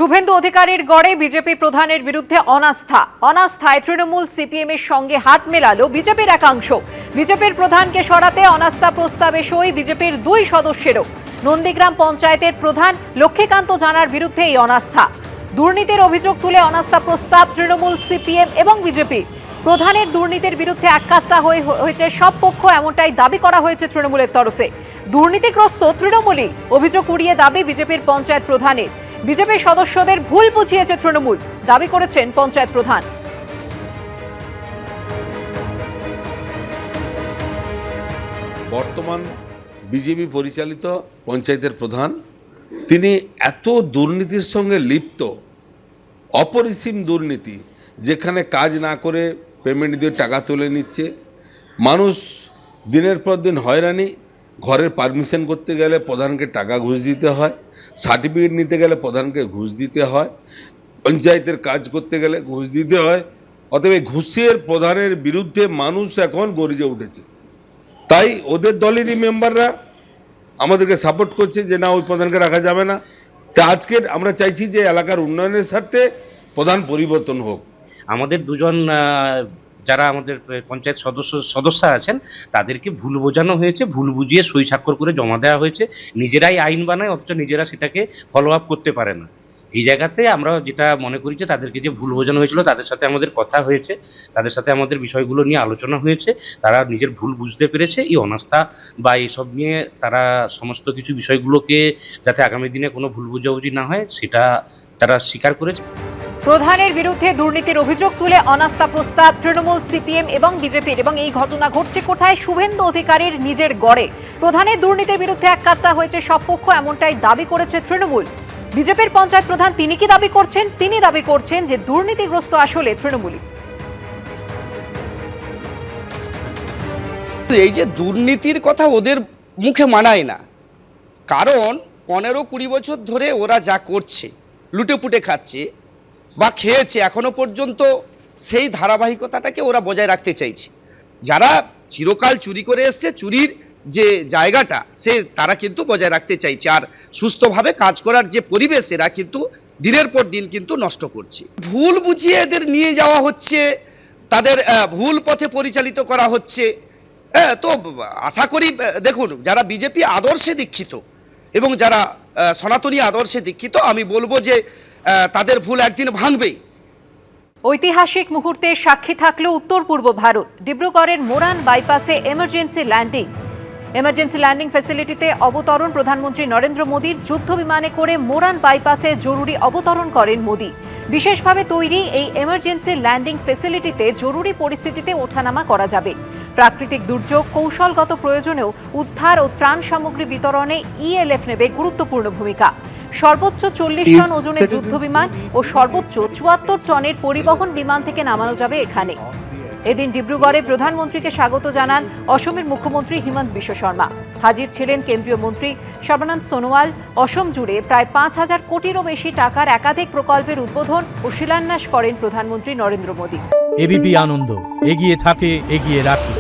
শুভেন্দু অধিকারীর গড়ে বিজেপি প্রধানের বিরুদ্ধে অনাস্থায় তৃণমূল সিপিএম এর সঙ্গে হাত মেলালো বিজেপির একাংশ। বিজেপির প্রধানকে সরাতে অনাস্থা প্রস্তাবে সই বিজেপির 2 সদস্যেরও। নন্দীগ্রাম পঞ্চায়েতের প্রধান লক্ষ্মীকান্ত জানার বিরুদ্ধে এই অনাস্থা। দুর্নীতির অভিযোগ তুলে অনাস্থা প্রস্তাব তৃণমূল, সিপিএম এবং বিজেপি। প্রধানের দুর্নীতির বিরুদ্ধে এককাট্টা হয়েছে সব পক্ষ, এমনটাই দাবি করা হয়েছে তৃণমূলের তরফে। দুর্নীতিগ্রস্ত তৃণমূলই, অভিযোগ উড়িয়ে দাবি বিজেপির পঞ্চায়েত প্রধানের। বিজেপির সদস্যদের ভুল বুঝিয়েছে তৃণমূল, দাবি করেছেন পঞ্চায়েত প্রধান। বর্তমান বিজেপি পরিচালিত পঞ্চায়েতের প্রধান তিনি এত দুর্নীতির সঙ্গে লিপ্ত, অপরিসীম দুর্নীতি, যেখানে কাজ না করে পেমেন্ট দিয়ে টাকা তুলে নিচ্ছে, মানুষ দিনের পর দিন হয়রানি। ঘরের পারমিশন করতে গেলে প্রধানকে টাকা ঘুষ দিতে হয়, সার্টিফিকেট নিতে গেলে প্রধানকে ঘুষ দিতে হয়, পঞ্চায়েতের কাজ করতে গেলে ঘুষ দিতে হয়। অতএব ঘুষের প্রধানের বিরুদ্ধে মানুষ এখন গর্জে উঠেছে। তাই ওদের দলেরই মেম্বাররা আমাদেরকে সাপোর্ট করছে যে না, ওই প্রধানকে রাখা যাবে না। তা আজকে আমরা চাইছি যে এলাকার উন্নয়নের স্বার্থে প্রধান পরিবর্তন হোক। আমাদের দুজন যারা আমাদের পঞ্চায়েত সদস্য আছেন তাদেরকে ভুল বোঝানো হয়েছে, ভুল বুঝিয়ে সই স্বাক্ষর করে জমা দেওয়া হয়েছে। নিজেরাই আইন বানায়, অথচ নিজেরা সেটাকে ফলো আপ করতে পারে না। এই জায়গাতে আমরা যেটা মনে করি যে তাদেরকে যে ভুল বোঝানো হয়েছিল, তাদের সাথে আমাদের কথা হয়েছে, তাদের সাথে আমাদের বিষয়গুলো নিয়ে আলোচনা হয়েছে। তারা নিজের ভুল বুঝতে পেরেছে। এই অনাস্থা বা এইসব নিয়ে তারা সমস্ত কিছু বিষয়গুলোকে যাতে আগামী দিনে কোনো ভুল বোঝাবুঝি না হয় সেটা তারা স্বীকার করেছে। প্রধানের বিরুদ্ধে দুর্নীতির অভিযোগ তুলে অনাস্থা প্রস্তাব তৃণমূল, সিপিএম এবং বিজেপির। এবং এই ঘটনা ঘটছে কোথায়? শুভেন্দু অধিকারীর নিজের গড়ে। প্রধানের দুর্নীতির বিরুদ্ধে এককাট্টা হয়েছে সব পক্ষ, এমনটাই দাবি করেছে তৃণমূল। বিজেপির পঞ্চায়েত প্রধান তিনি কি দাবি করছেন? তিনি দাবি করছেন যে দুর্নীতিগ্রস্ত আসলে তৃণমূলই। এই যে দুর্নীতির কথা ওদের মুখে মানায় না, কারণ 15-20 বছর ধরে ওরা যা করছে, লুটেপুটে খাচ্ছে বা খেয়েছে, এখনো পর্যন্ত সেই ধারাবাহিকতাটাকে ওরা বজায় রাখতে চাইছে। যারা চিরকাল চুরি করে এসছে, চুরির যে জায়গাটা তারা কিন্তু বজায় রাখতে চাইছে। আর সুস্থভাবে কাজ করার যে পরিবেশ এরা কিন্তু দিনের পর দিন কিন্তু নষ্ট করছে। ভুল বুঝিয়ে এদের নিয়ে যাওয়া হচ্ছে, তাদের ভুল পথে পরিচালিত করা হচ্ছে। তো আশা করি, দেখুন, যারা বিজেপি আদর্শে দীক্ষিত এবং যারা সনাতনী আদর্শে দীক্ষিত, আমি বলবো যে তাদের ভুল একদিন ভাঙবেই। ঐতিহাসিক মুহূর্তের সাক্ষী থাকলো উত্তর পূর্ব ভারত। ডিব্রুগড়ের মোরান বাইপাসে এমার্জেন্সি ল্যান্ডিং ফ্যাসিলিটিতে অবতরণ প্রধানমন্ত্রী নরেন্দ্র মোদীর। যুদ্ধ বিমানে করে মোরান বাইপাসে জরুরি অবতরণ করেন মোদী। বিশেষভাবে তৈরি এই এমার্জেন্সি ল্যান্ডিং ফ্যাসিলিটিতে জরুরি পরিস্থিতিতে ওঠানামা করা যাবে। প্রাকৃতিক দুর্যোগ, কৌশলগত প্রয়োজনেও উদ্ধার ও ত্রাণ সামগ্রী বিতরণে ইএলএফ নেবে গুরুত্বপূর্ণ ভূমিকা। সর্বোচ্চ 40 টন ওজনের যুদ্ধ বিমান ও সর্বোচ্চ 74 টনের পরিবহন বিমান থেকে নামানো যাবে এখানে। এদিন ডিব্রুগড়ে প্রধানমন্ত্রীকে স্বাগত জানান অসমের মুখ্যমন্ত্রী হিমন্ত বিশ্ব শর্মা। হাজির ছিলেন কেন্দ্রীয় মন্ত্রী সর্বানন্দ সোনোয়াল। অসম জুড়ে প্রায় 5,000 কোটিরও বেশি টাকার একাধিক প্রকল্পের উদ্বোধন ও শিলান্যাস করেন প্রধানমন্ত্রী নরেন্দ্র মোদী। এবিপি আনন্দ, এগিয়ে থাকে, এগিয়ে রাখে।